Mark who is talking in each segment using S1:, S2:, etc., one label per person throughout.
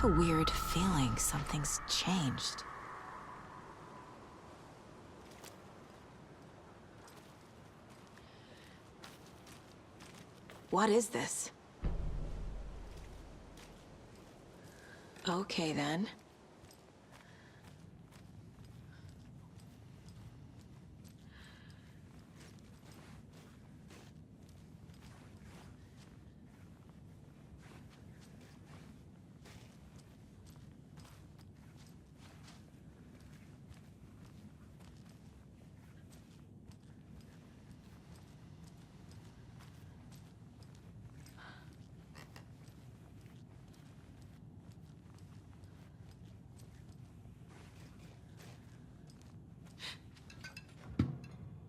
S1: have a weird feeling something's changed. What is this? Okay, then.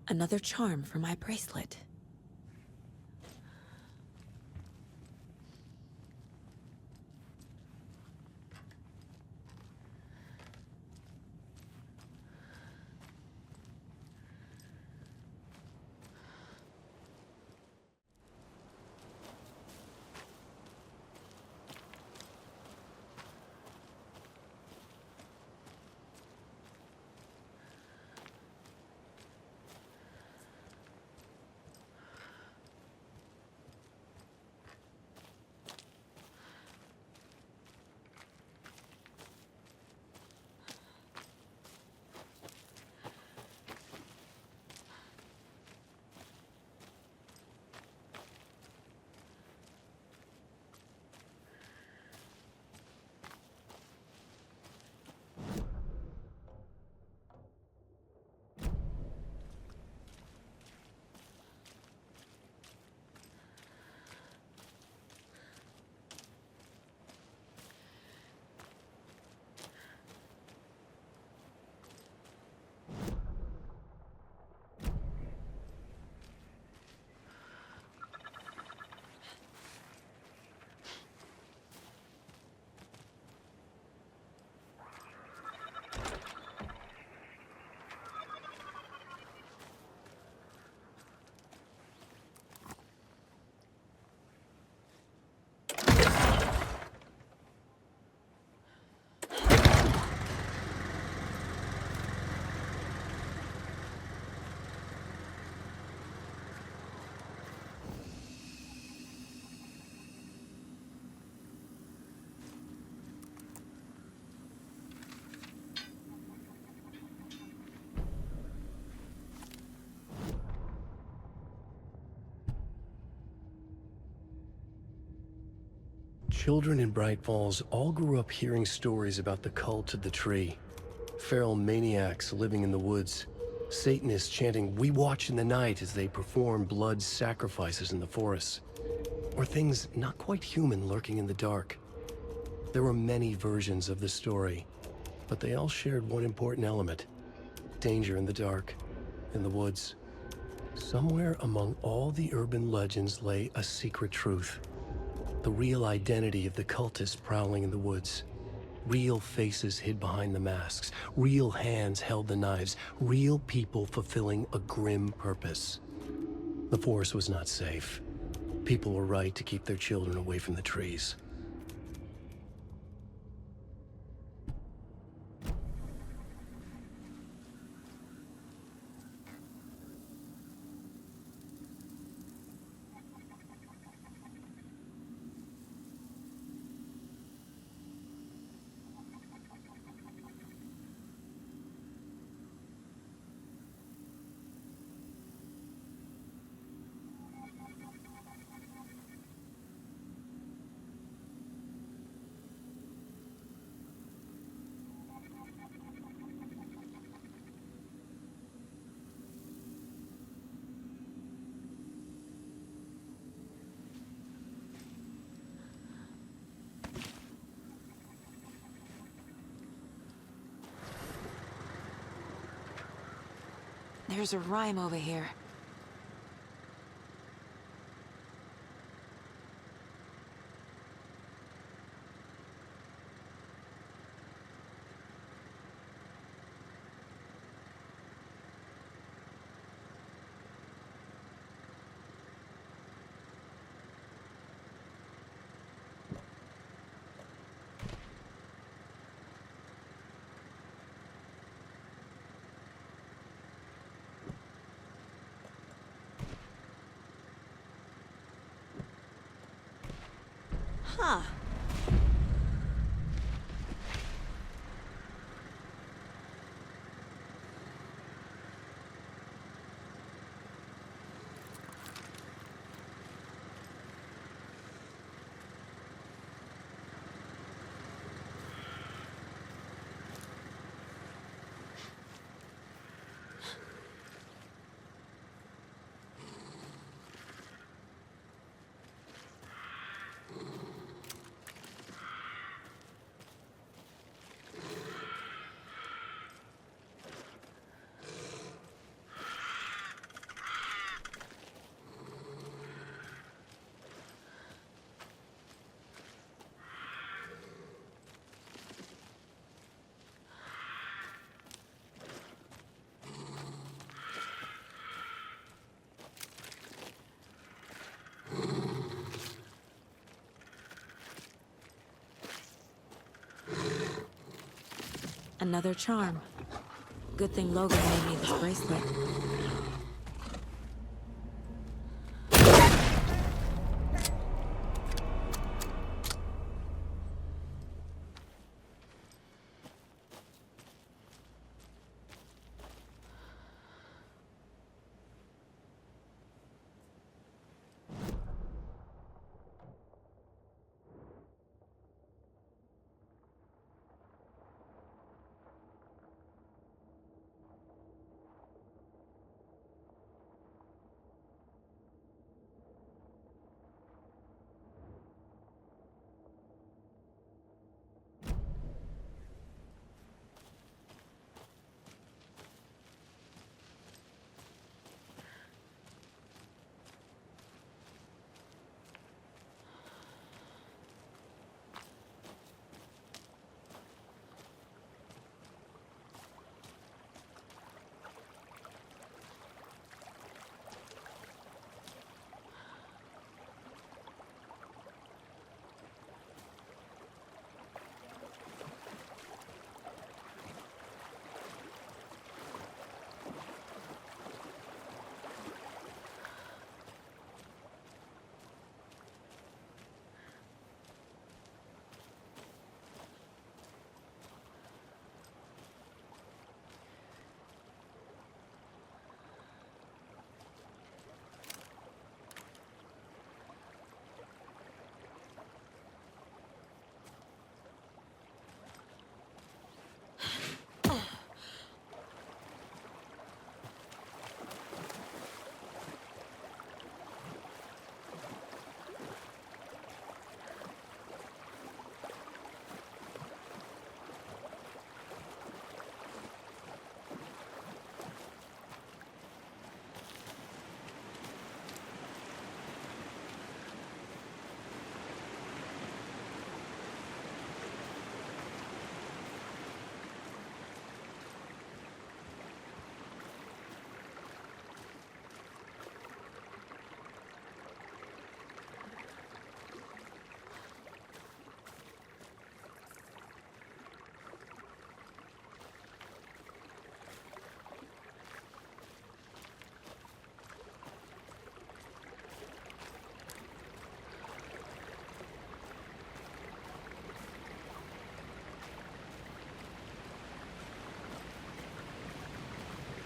S1: Another charm for my bracelet.
S2: Children in Bright Falls all grew up hearing stories about the cult of the tree. Feral maniacs living in the woods. Satanists chanting, "We watch in the night," as they perform blood sacrifices in the forests. Or things not quite human lurking in the dark. There were many versions of the story, but they all shared one important element. Danger in the dark, in the woods. Somewhere among all the urban legends lay a secret truth. The real identity of the cultists prowling in the woods. Real faces hid behind the masks. Real hands held the knives. Real people fulfilling a grim purpose. The forest was not safe. People were right to keep their children away from the trees.
S1: There's a rhyme over here.
S3: Huh.
S1: Another charm. Good thing Logan made me this bracelet.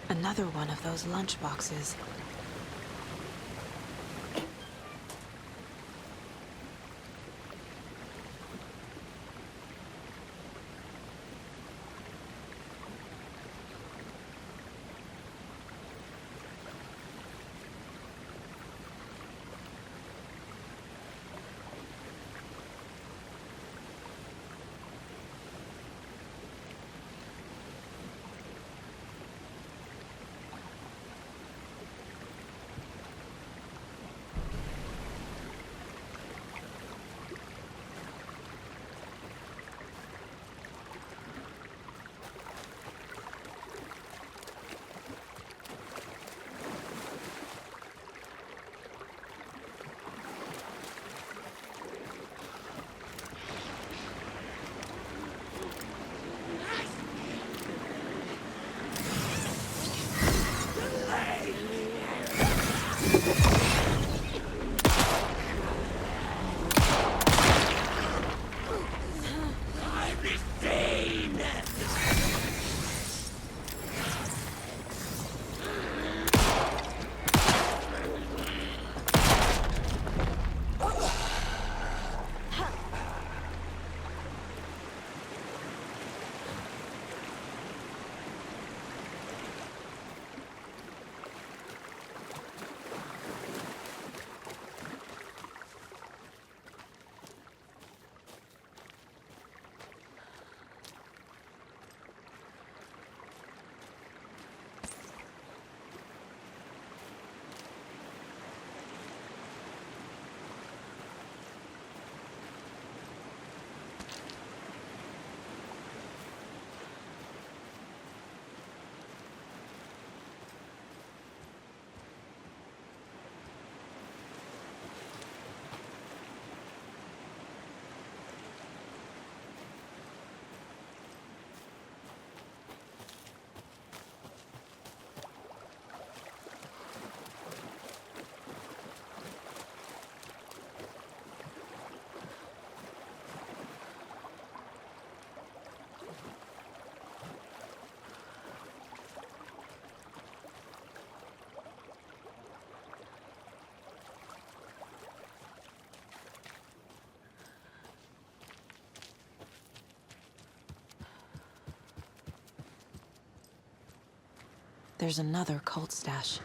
S1: Another one of those lunch boxes. There's another cult stash.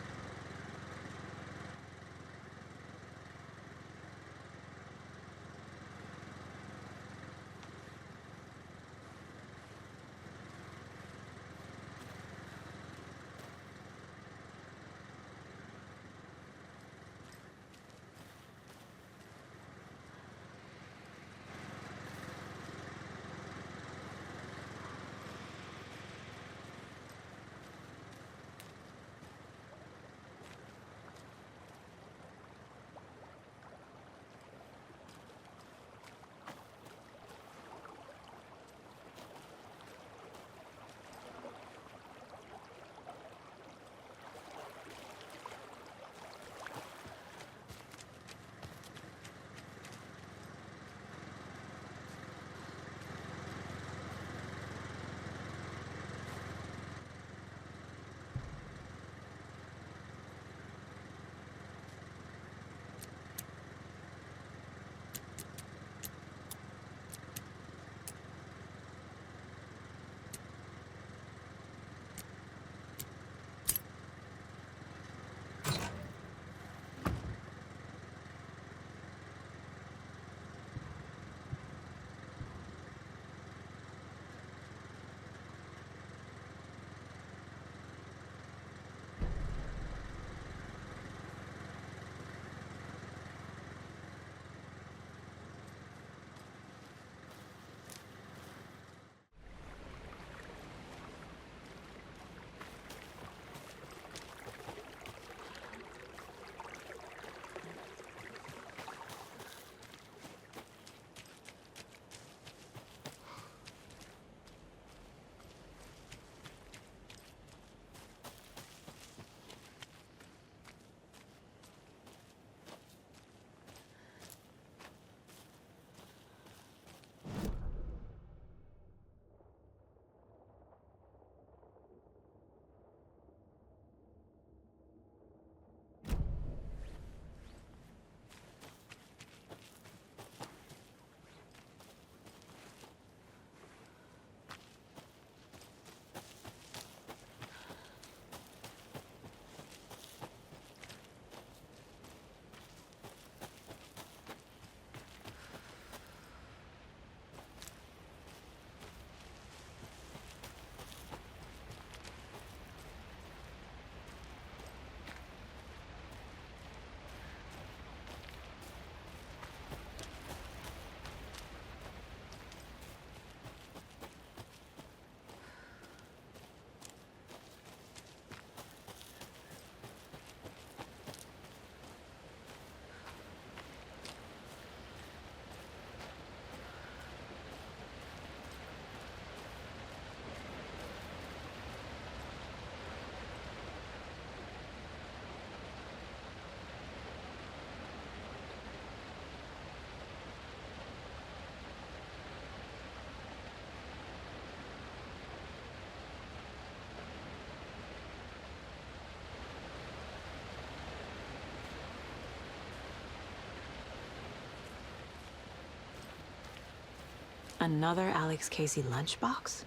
S1: Another Alex Casey lunchbox?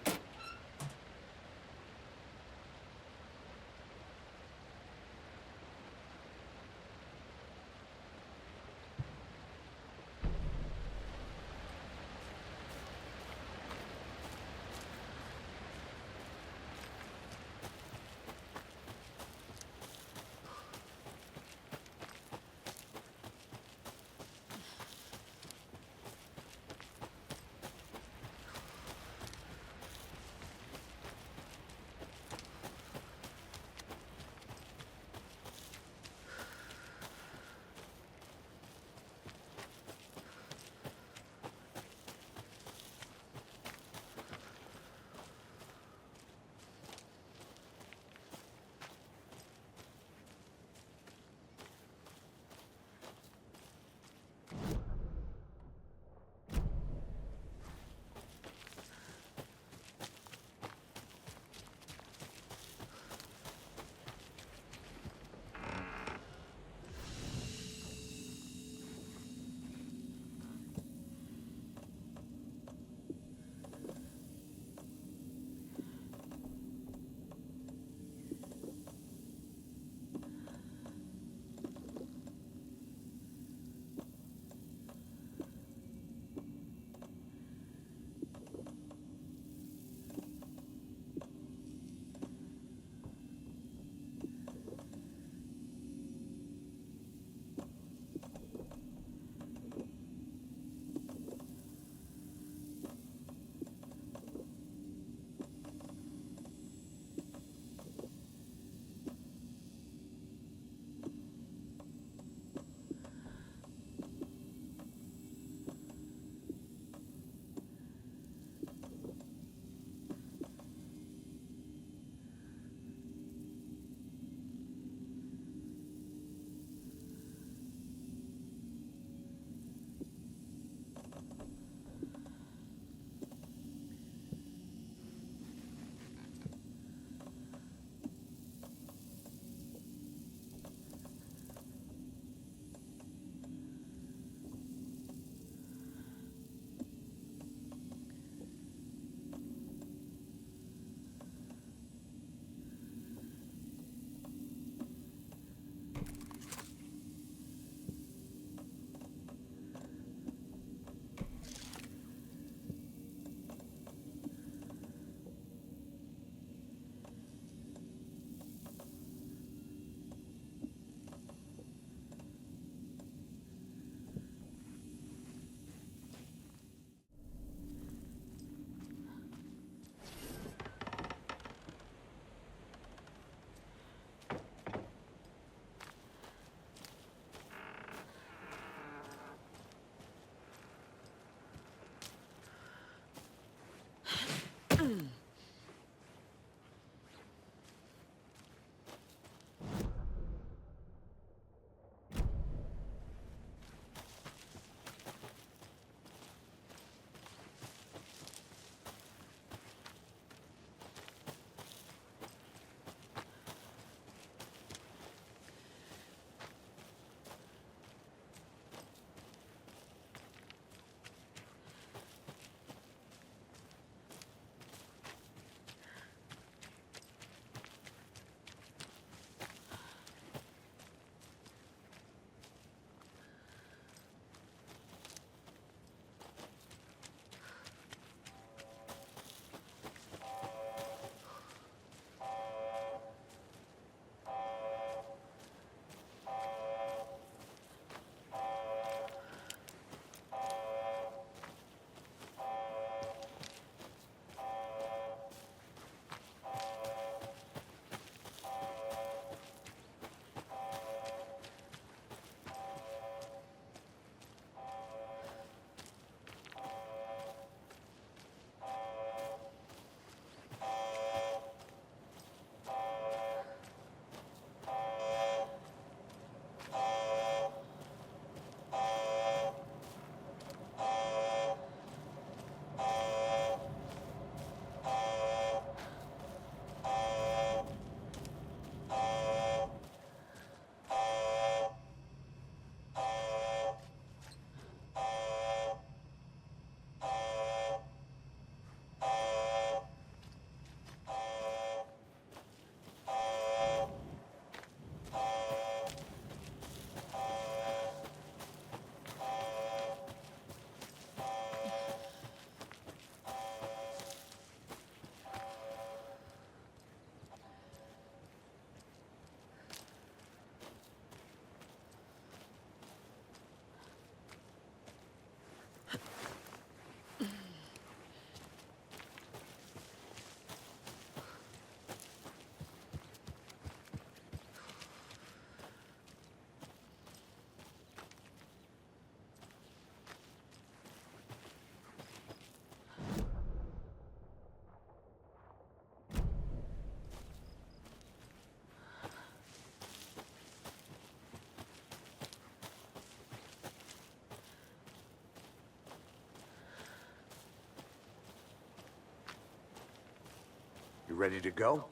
S3: ready to go?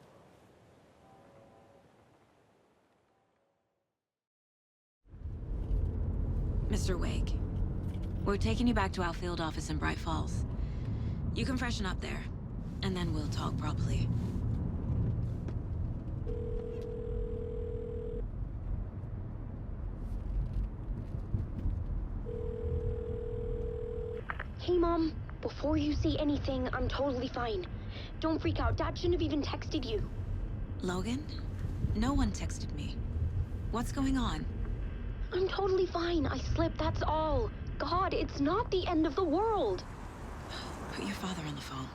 S1: Mr. Wake, we're taking you back to our field office in Bright Falls. You can freshen up there, and then we'll talk properly.
S4: Hey, Mom. Before you say anything, I'm totally fine. Don't freak out. Dad shouldn't have even texted you.
S1: Logan? No one texted me. What's going on?
S4: I'm totally fine. I slipped, that's all. God, it's not the end of the world.
S1: Put your father on the phone.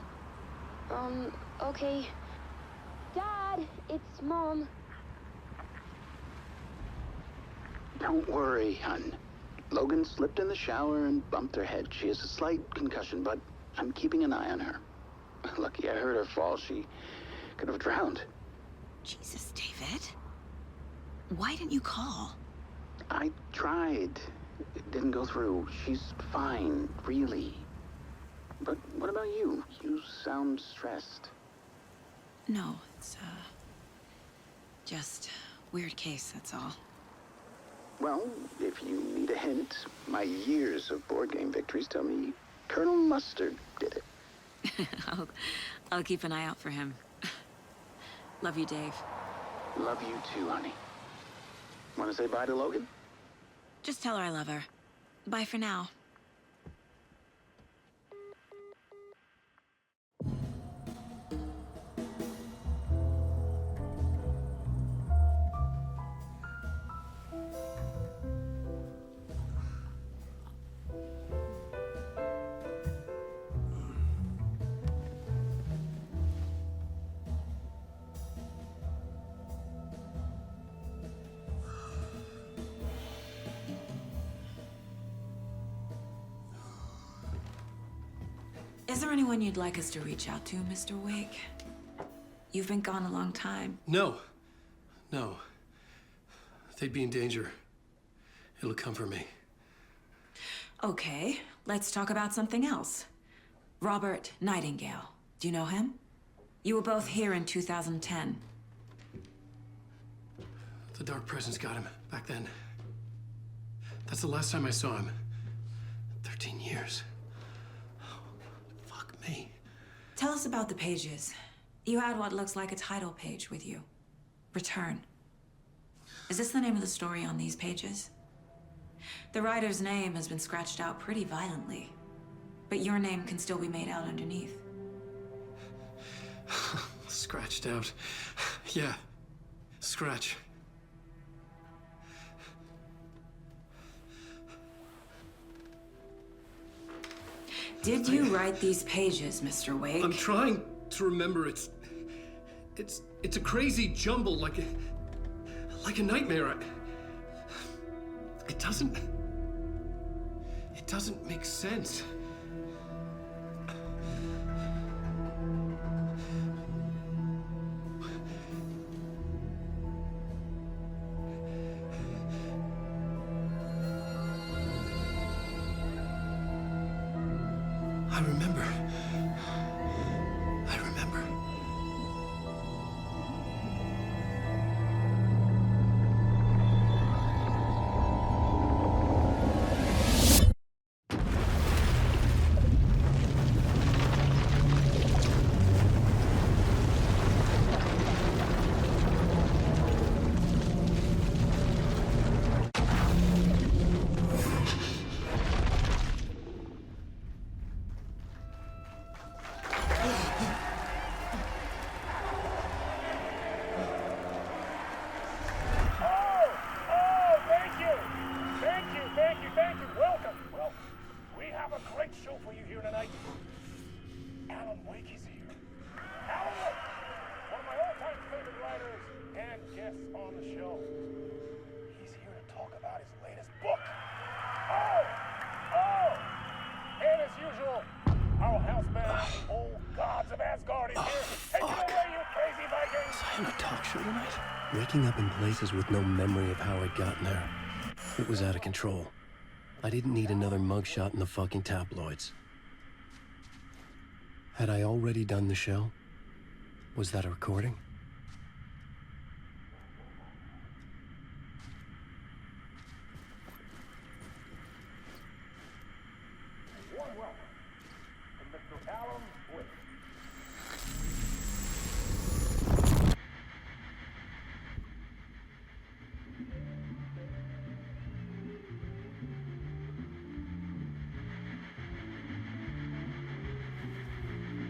S4: Okay. Dad, it's Mom.
S5: Don't worry, hon. Logan slipped in the shower and bumped her head. She has a slight concussion, but I'm keeping an eye on her. Lucky I heard her fall. She could have drowned.
S1: Jesus, David. Why didn't you call?
S5: I tried. It didn't go through. She's fine, really. But what about you? You sound stressed.
S1: No, it's, just weird case, that's all.
S5: Well, if you need a hint, my years of board game victories tell me Colonel Mustard did it.
S1: I'll keep an eye out for him. Love you, Dave.
S5: Love you too, honey. Want to say bye to Logan?
S1: Just tell her I love her. Bye for now. Is there anyone you'd like us to reach out to, Mr. Wake? You've been gone a long time.
S2: No. No. They'd be in danger. It'll come for me.
S1: Okay, let's talk about something else. Robert Nightingale. Do you know him? You were both here in 2010.
S2: The Dark Presence got him back then. That's the last time I saw him. 13 years. Fuck me.
S1: Tell us about the pages. You had what looks like a title page with you. Return. Is this the name of the story on these pages? The writer's name has been scratched out pretty violently, but your name can still be made out underneath.
S2: Scratched out. Yeah. Scratch.
S1: Did you write these pages, Mr. Wake?
S2: I'm trying to remember. It's a crazy jumble, like a nightmare. It doesn't make sense. I remember. Waking up in places with no memory of how I'd gotten there. It was out of control. I didn't need another mugshot in the fucking tabloids. Had I already done the show? Was that a recording?
S3: Warm welcome to Mr. Alan Wake.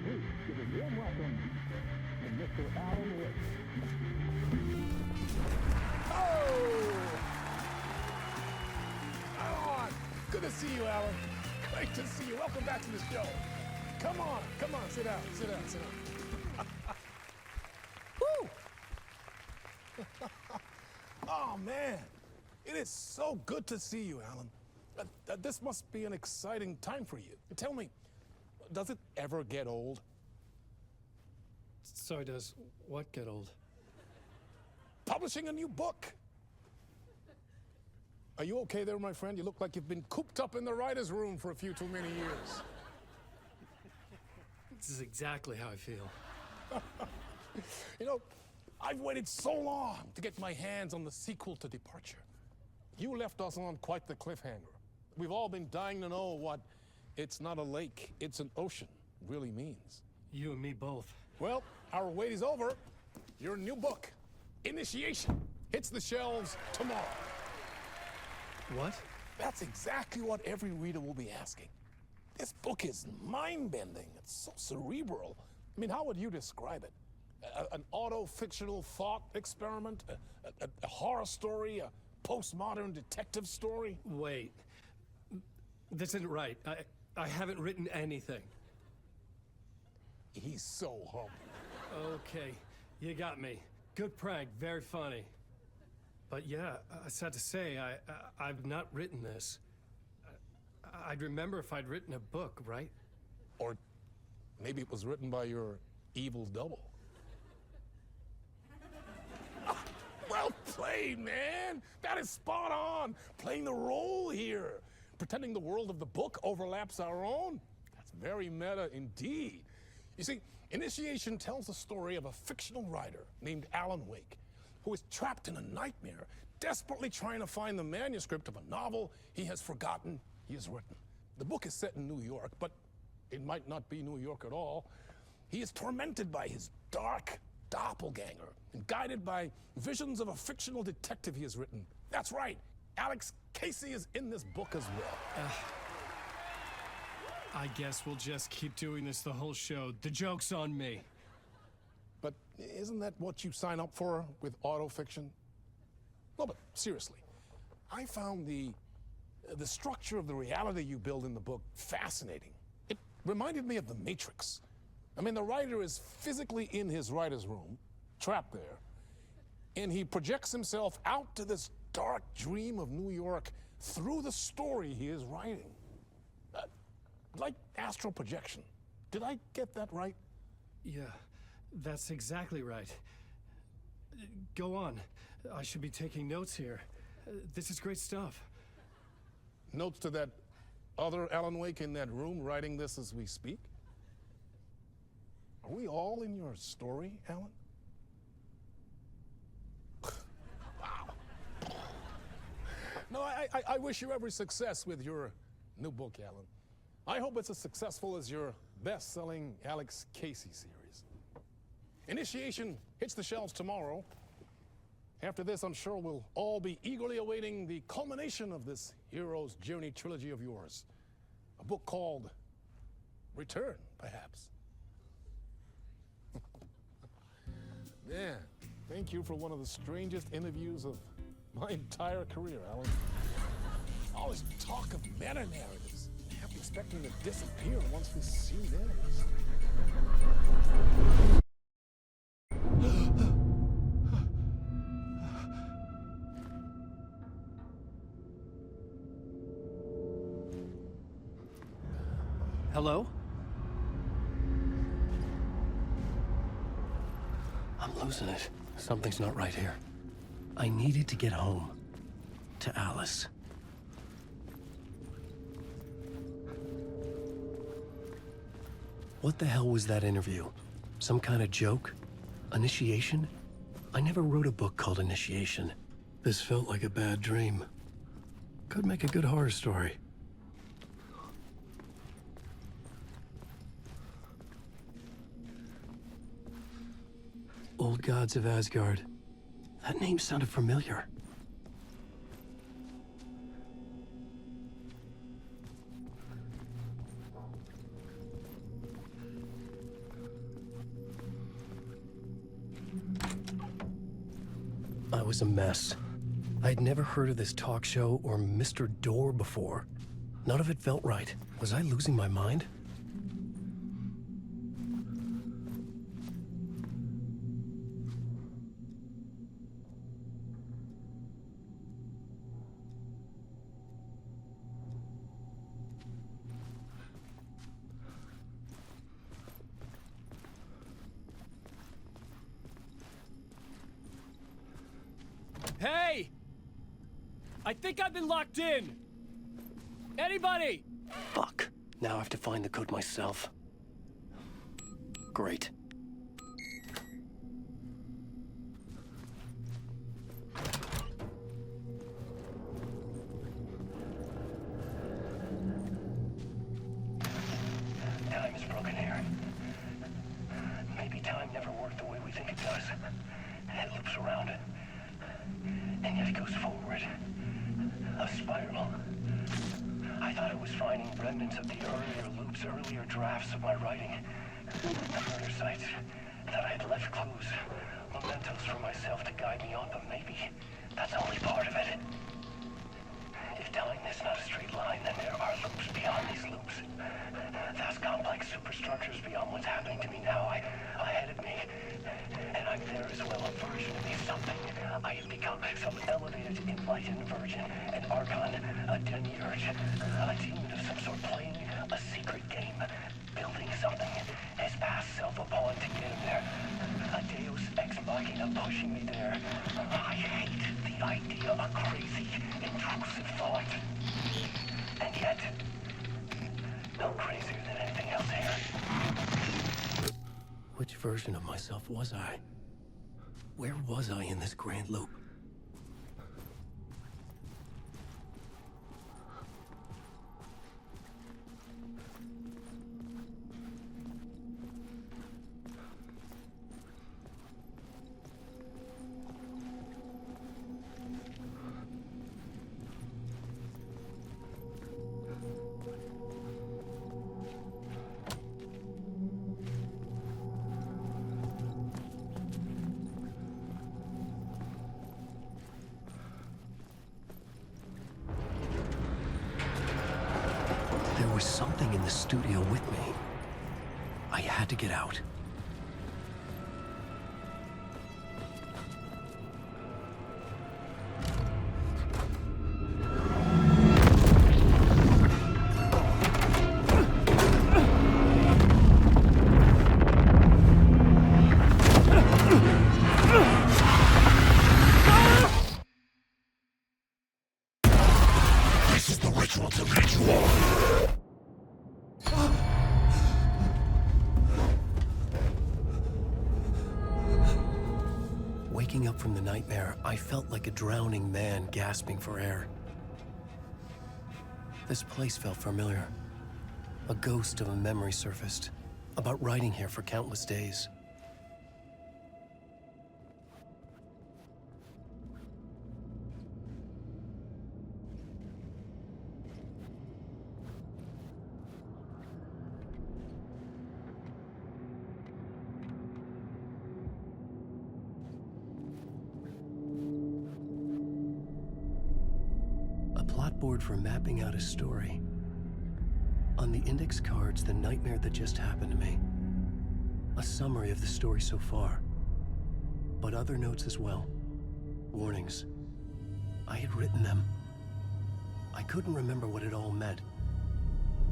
S3: Please give a warm welcome to Mr. Alan Wake.
S6: Oh! Alan! Good to see you, Alan. Great to see you. Welcome back to the show. Come on, sit down, sit down, sit down. Woo! Oh, man. It is so good to see you, Alan. This must be an exciting time for you. Tell me, does it ever get old?
S2: Sorry, does what get old?
S6: Publishing a new book. Are you okay there, my friend? You look like you've been cooped up in the writer's room for a few too many years.
S2: This is exactly how I feel.
S6: You know, I've waited so long to get my hands on the sequel to Departure. You left us on quite the cliffhanger. We've all been dying to know what "it's not a lake, it's an ocean" really means.
S2: You and me both.
S6: Well, our wait is over. Your new book, Initiation, hits the shelves tomorrow.
S2: What?
S6: That's exactly what every reader will be asking. This book is mind-bending. It's so cerebral. I mean, how would you describe it? An auto-fictional thought experiment? A horror story? A postmodern detective story?
S2: Wait. This isn't right. I haven't written anything.
S6: He's so humble.
S2: Okay, you got me. Good prank, very funny. But yeah, sad to say, I've not written this. I'd remember if I'd written a book, right?
S6: Or maybe it was written by your evil double. Well played, man! That is spot on! Playing the role here. Pretending the world of the book overlaps our own. That's very meta indeed. You see, Initiation tells the story of a fictional writer named Alan Wake, who is trapped in a nightmare, desperately trying to find the manuscript of a novel he has forgotten he has written. The book is set in New York, but it might not be New York at all. He is tormented by his dark doppelganger and guided by visions of a fictional detective he has written. That's right, Alex Casey is in this book as well.
S2: I guess we'll just keep doing this the whole show. The joke's on me.
S6: But isn't that what you sign up for with autofiction? No, but seriously, I found the structure of the reality you build in the book fascinating. It reminded me of The Matrix. I mean, the writer is physically in his writer's room, trapped there, and he projects himself out to this dark dream of New York through the story he is writing. Like astral projection. Did I get that right?
S2: Yeah, that's exactly right. Go on. I should be taking notes here. This is great stuff.
S6: Notes to that other Alan Wake in that room writing this as we speak? Are we all in your story, Alan? Wow. No, I wish you every success with your new book, Alan. I hope it's as successful as your best-selling Alex Casey series. Initiation hits the shelves tomorrow. After this, I'm sure we'll all be eagerly awaiting the culmination of this hero's journey trilogy of yours. A book called Return, perhaps. Man, thank you for one of the strangest interviews of my entire career, Alan. All this talk of meta-narratives. I'm expecting to disappear once this scene ends.
S2: Hello? I'm losing it. Something's not right here. I needed to get home. To Alice. What the hell was that interview? Some kind of joke? Initiation? I never wrote a book called Initiation. This felt like a bad dream. Could make a good horror story. Old Gods of Asgard. That name sounded familiar. I was a mess. I'd never heard of this talk show or Mr. Door before. None of it felt right. Was I losing my mind?
S7: Hey! I think I've been locked in! Anybody?
S2: Fuck. Now I have to find the code myself. Great. Time is broken here. Maybe time never worked the way we think it does. It loops around it. And yet it goes forward. A spiral. I thought I was finding remnants of the earlier loops, earlier drafts of my writing. The murder sites. That I had left clues, mementos for myself to guide me on, but maybe that's only part of it. If time is not a straight line, then there are loops beyond these loops. Vast complex superstructures beyond what's happening to me now, ahead of me. And I'm there as well, a version of me, something. I have become some elevated, enlightened virgin, an archon, a demiurge, a demon of some sort playing a secret game, building something, his past self a pawn to get him there. A deus ex machina pushing me there. I hate the idea of crazy, intrusive thought. And yet, no crazier than anything else here. Which version of myself was I? Where was I in this grand loop? There was something in the studio with me. I had to get out.
S6: This is the ritual to lead you on.
S2: Waking up from the nightmare, I felt like a drowning man gasping for air. This place felt familiar. A ghost of a memory surfaced, about writing here for countless days. Board for mapping out a story. On the index cards, the nightmare that just happened to me. A summary of the story so far. But other notes as well. Warnings. I had written them. I couldn't remember what it all meant.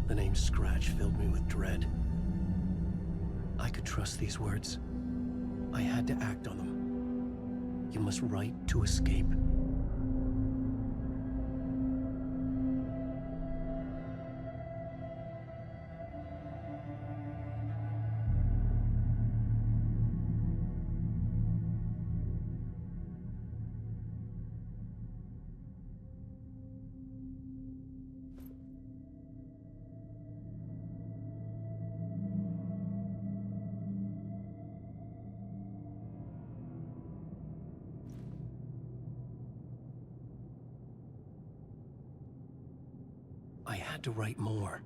S2: The name Scratch filled me with dread. I could trust these words. I had to act on them. You must write to escape. I had to write more.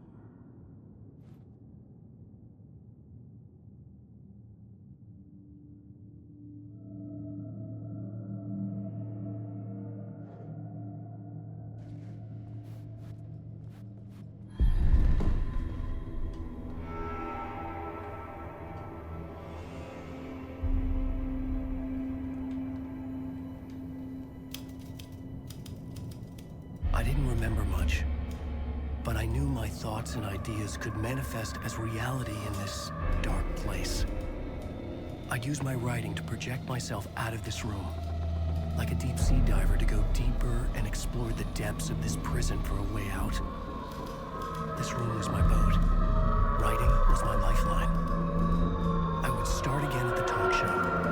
S2: I didn't remember much, but I knew my thoughts and ideas could manifest as reality in this dark place. I'd use my writing to project myself out of this room, like a deep-sea diver to go deeper and explore the depths of this prison for a way out. This room was my boat. Writing was my lifeline. I would start again at the talk show.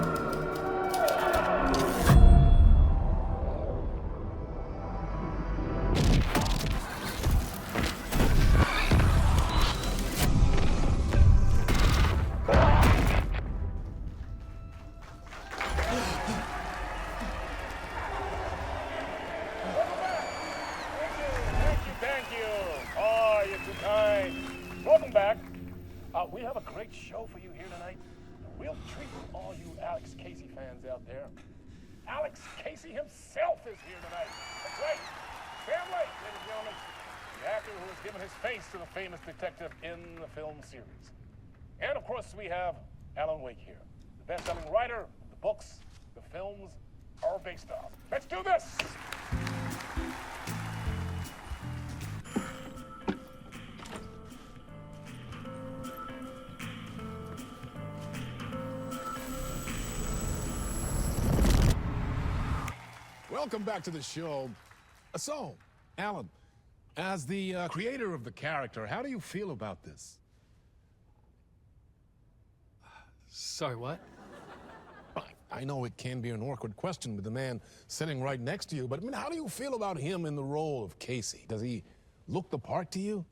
S6: Welcome back. We have a great show for you here tonight. A real treat for all you Alex Casey fans out there. Alex Casey himself is here tonight. That's right. Sam Lake, ladies and gentlemen, the actor who has given his face to the famous detective in the film series. And of course, we have Alan Wake here, the best-selling writer of the books the films are based on. Let's do this! Welcome back to the show. So, Alan, as the creator of the character, how do you feel about this?
S7: Sorry, what?
S6: I know it can be an awkward question with the man sitting right next to you, but I mean, how do you feel about him in the role of Casey? Does he look the part to you?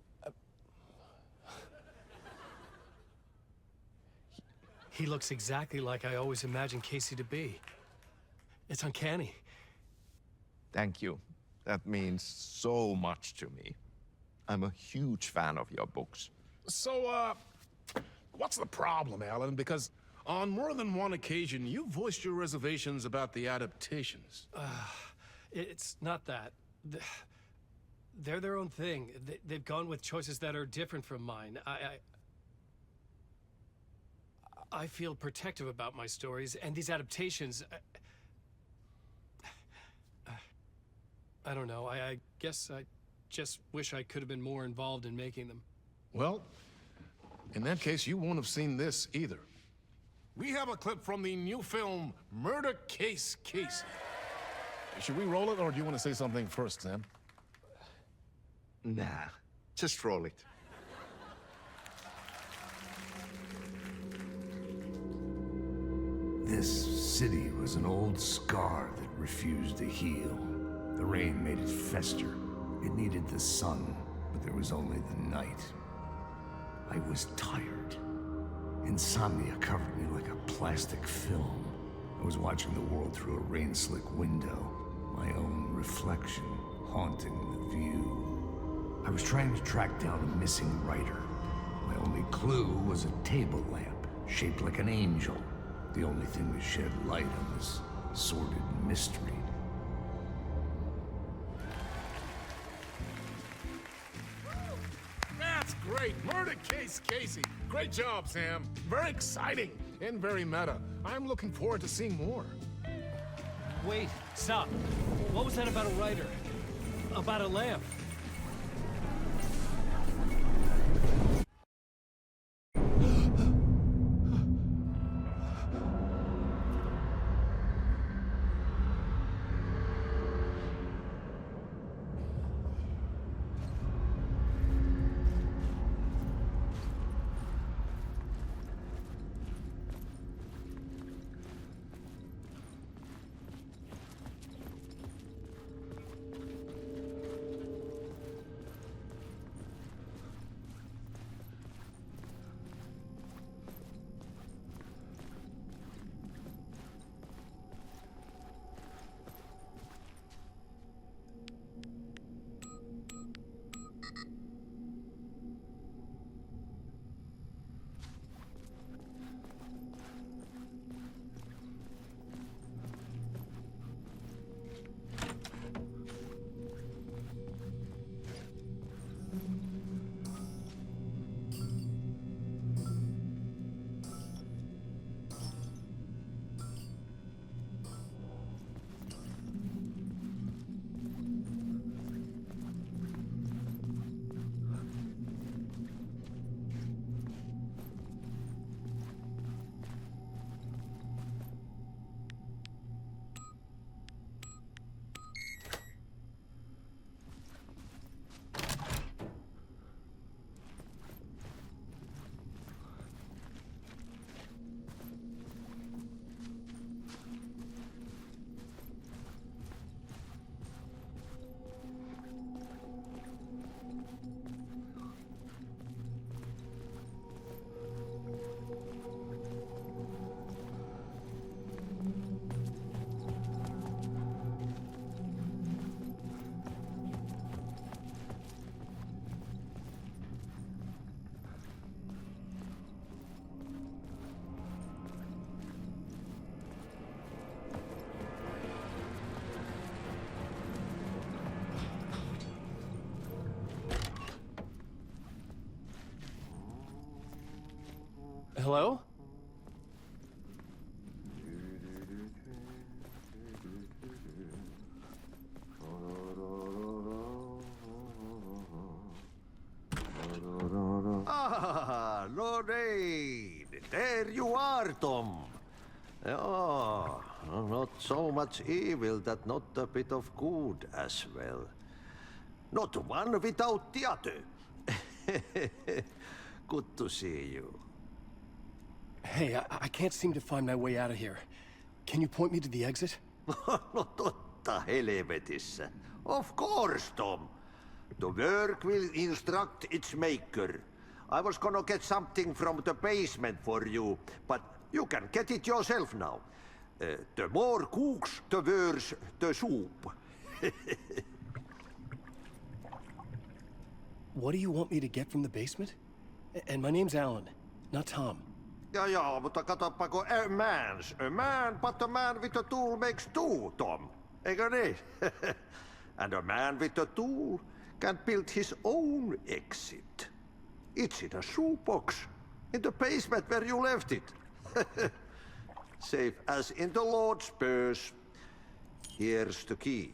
S7: He looks exactly like I always imagined Casey to be. It's uncanny.
S8: Thank you. That means so much to me. I'm a huge fan of your books.
S6: So, what's the problem, Alan? Because on more than one occasion, you voiced your reservations about the adaptations.
S7: It's not that. They're their own thing. They've gone with choices that are different from mine. I feel protective about my stories, and these adaptations... I don't know. I guess I just wish I could have been more involved in making them.
S6: Well, in that case, you won't have seen this either. We have a clip from the new film, Murder Case Casey. Should we roll it, or do you want to say something first, Sam?
S8: Nah, just roll it.
S9: This city was an old scar that refused to heal. The rain made it fester. It needed the sun, but there was only the night. I was tired. Insomnia covered me like a plastic film. I was watching the world through a rain-slick window, my own reflection haunting the view. I was trying to track down a missing writer. My only clue was a table lamp, shaped like an angel. The only thing to shed light on this sordid mystery.
S6: That's great. Murder Case Casey. Great job, Sam. Very exciting and very meta. I'm looking forward to seeing more.
S7: Wait, stop. What was that about a writer? About a lamp? Hello?
S10: Ah, Lorraine! There you are, Tom. Oh, not so much evil that not a bit of good as well. Not one without the other. Good to see you.
S2: Hey, I can't seem to find my way out of here. Can you point me to the exit?
S10: No totta helvetissä. Of course, Tom. The work will instruct its maker. I was gonna get something from the basement for you, but you can get it yourself now. The more cooks, the worse the soup.
S2: What do you want me to get from the basement? And my name's Alan, not Tom.
S10: Ja, mutta katsoppa, a man, but a man with a tool makes two, Tom. Eikö niin? And a man with a tool can build his own exit. It's in a shoebox, in the basement where you left it. Safe as in the Lord's purse. Here's the key.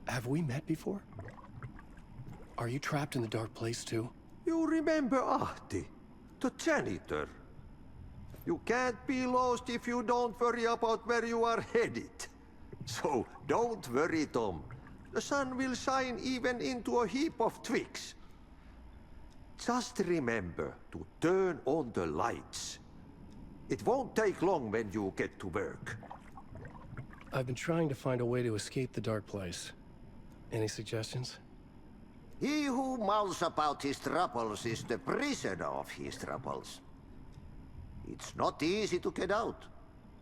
S2: Have we met before? Are you trapped in the dark place too?
S10: You remember Ahti, the janitor. You can't be lost if you don't worry about where you are headed. So don't worry, Tom. The sun will shine even into a heap of twigs. Just remember to turn on the lights. It won't take long when you get to work.
S2: I've been trying to find a way to escape the dark place. Any suggestions?
S10: He who mouths about his troubles is the prisoner of his troubles. It's not easy to get out.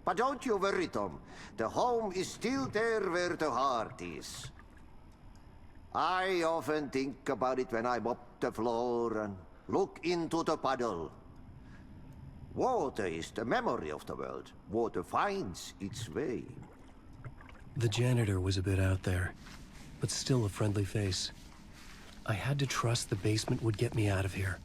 S10: But don't you worry, Tom. The home is still there where the heart is. I often think about it when I mop the floor and look into the puddle. Water is the memory of the world. Water finds its way.
S2: The janitor was a bit out there, but still a friendly face. I had to trust the basement would get me out of here.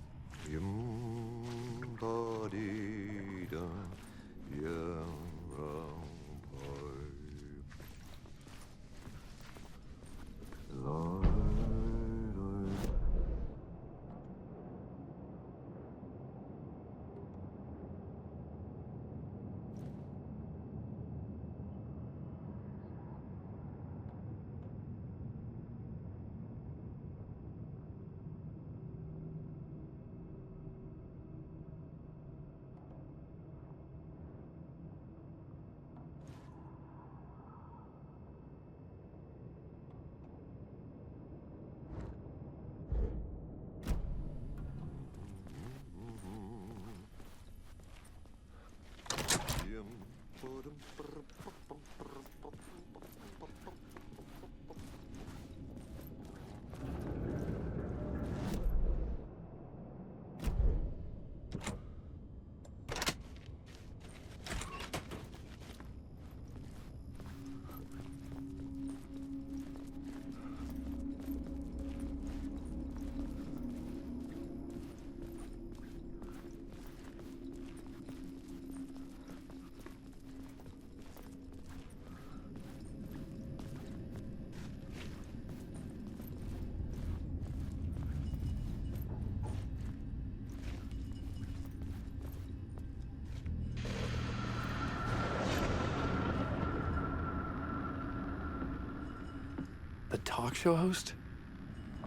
S2: The talk show host?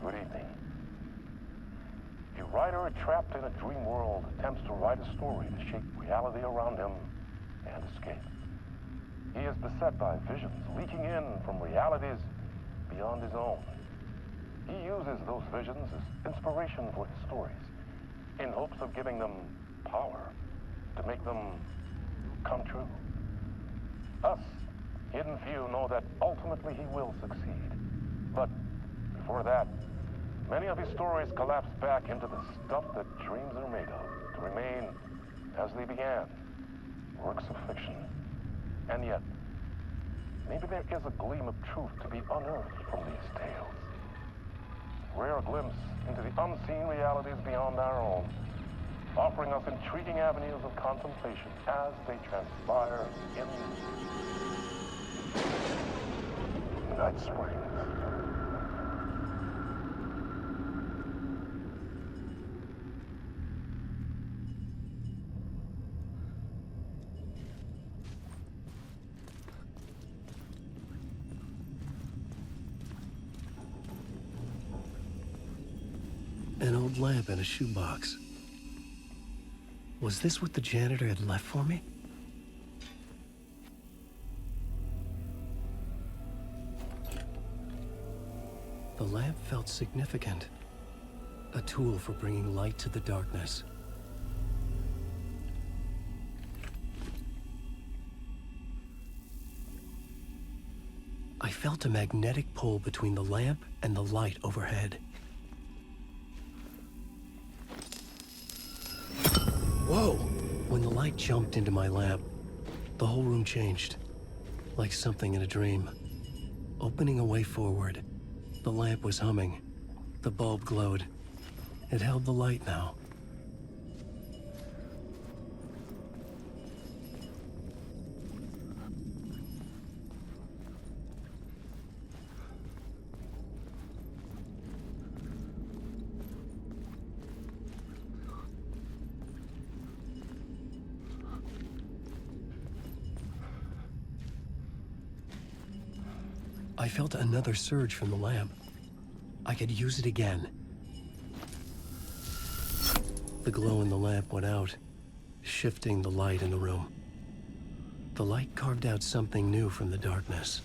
S11: Good evening. A writer trapped in a dream world attempts to write a story to shape reality around him and escape. He is beset by visions leaking in from realities beyond his own. He uses those visions as inspiration for his stories, in hopes of giving them power to make them come true. Us, hidden few, know that ultimately he will succeed. But before that, many of his stories collapse back into the stuff that dreams are made of, to remain as they began, works of fiction. And yet, maybe there is a gleam of truth to be unearthed from these tales. rare glimpse into the unseen realities beyond our own, offering us intriguing avenues of contemplation as they transpire in Night Springs.
S2: An old lamp in a shoebox. Was this what the janitor had left for me? The lamp felt significant. A tool for bringing light to the darkness. I felt a magnetic pull between the lamp and the light overhead. Whoa! When the light jumped into my lamp, the whole room changed. Like something in a dream. Opening a way forward, the lamp was humming. The bulb glowed. It held the light now. I felt another surge from the lamp. I could use it again. The glow in the lamp went out, shifting the light in the room. The light carved out something new from the darkness.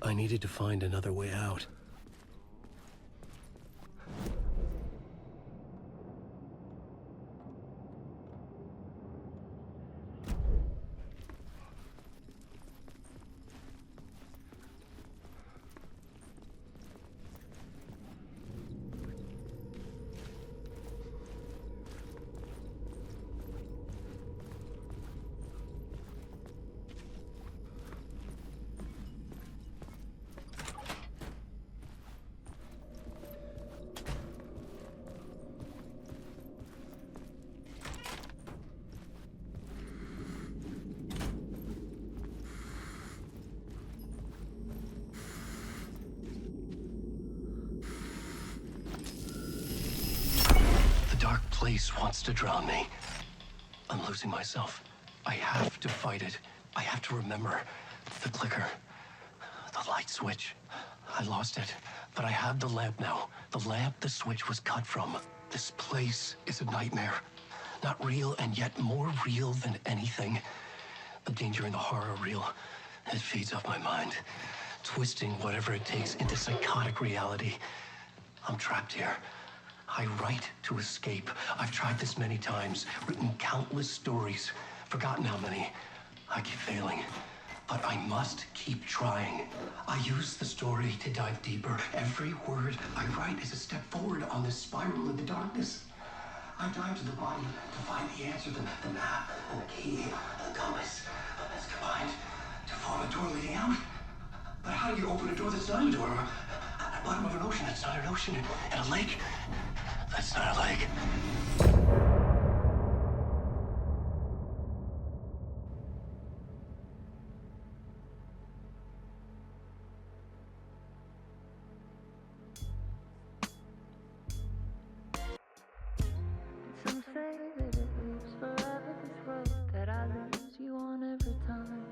S2: I needed to find another way out. Dark place wants to drown me. I'm losing myself. I have to fight it. I have to remember. The clicker. The light switch. I lost it. But I have the lamp now. The lamp the switch was cut from. This place is a nightmare. Not real, and yet more real than anything. The danger and the horror real. It feeds off my mind. Twisting whatever it takes into psychotic reality. I'm trapped here. I write to escape. I've tried this many times, written countless stories, forgotten how many. I keep failing, but I must keep trying. I use the story to dive deeper. Every word I write is a step forward on this spiral in the darkness. I dive to the body to find the answer, the map, and the key, and the compass. It's combined to form a door leading out. But how do you open a door that's not a door? At the bottom of an ocean that's not an ocean, and a lake that's not a lake.
S12: Some say that it lives forever, this road that I lose you on every time.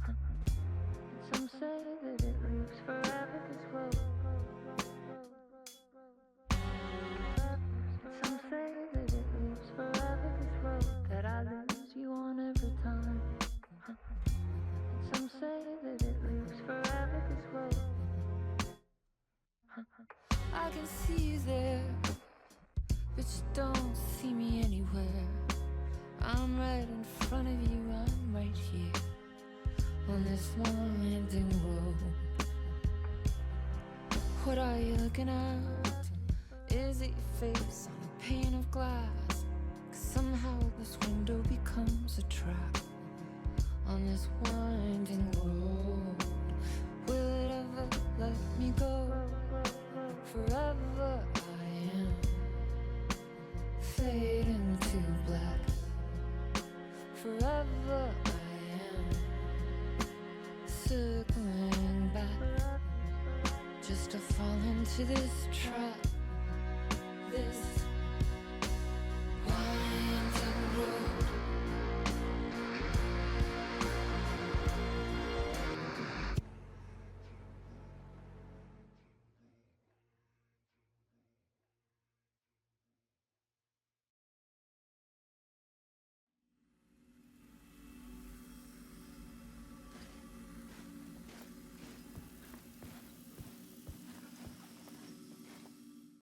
S12: And some say looking out? Is it your face on a pane of glass? 'Cause somehow this window becomes a trap on this winding road. Will it ever let me go? Forever I am fading to black. Forever I am circling back, just to fall into this